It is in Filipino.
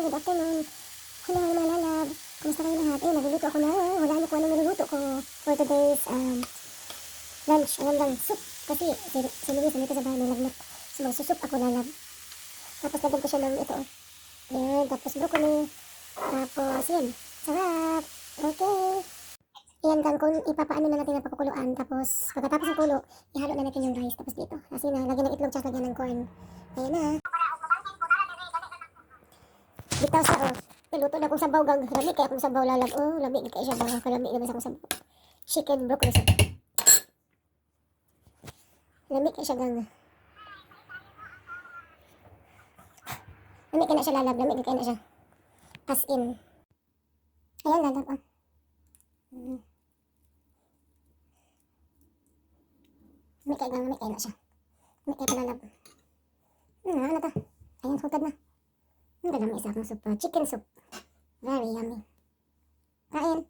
good afternoon. Hello mga lalab. Kumusta kayo lahat? Nagluluto ako na. Wala niyo kung anong niluluto ko for today's lunch. Ayan lang, soup. Kasi si Luis nandito sa bahay may lagnat. So magsusup ako lalab. Tapos lagyan ko siya ng ito. Ayan, tapos broccoli. Tapos yun, sarap. Okay. Ayan gang, kung ipapaano na natin ang pakukuluan. Tapos pagkatapos ng kulo, ihalo na natin yung rice. Tapos dito, kasi na, lagyan ng itlog tsaka lagyan ng corn. Ayan na. Bitaw sa piluto na kong sabaw gang. Lami kaya akong sabaw lalab. Oh, lami kaya siya bang. Kalami naman sa akong sabaw. Chicken broccoli soup. Lami kaya siya gang. Lami kaya na siya lalab. Lami kaya na siya. As in. Ayan lalab ah. Lami kaya gang. Lami kaya na siya. Lami kaya pa lalab. Ano ta? Ayan, hutad na. Ang galami isa akong soup. Chicken soup. Very yummy. Kain.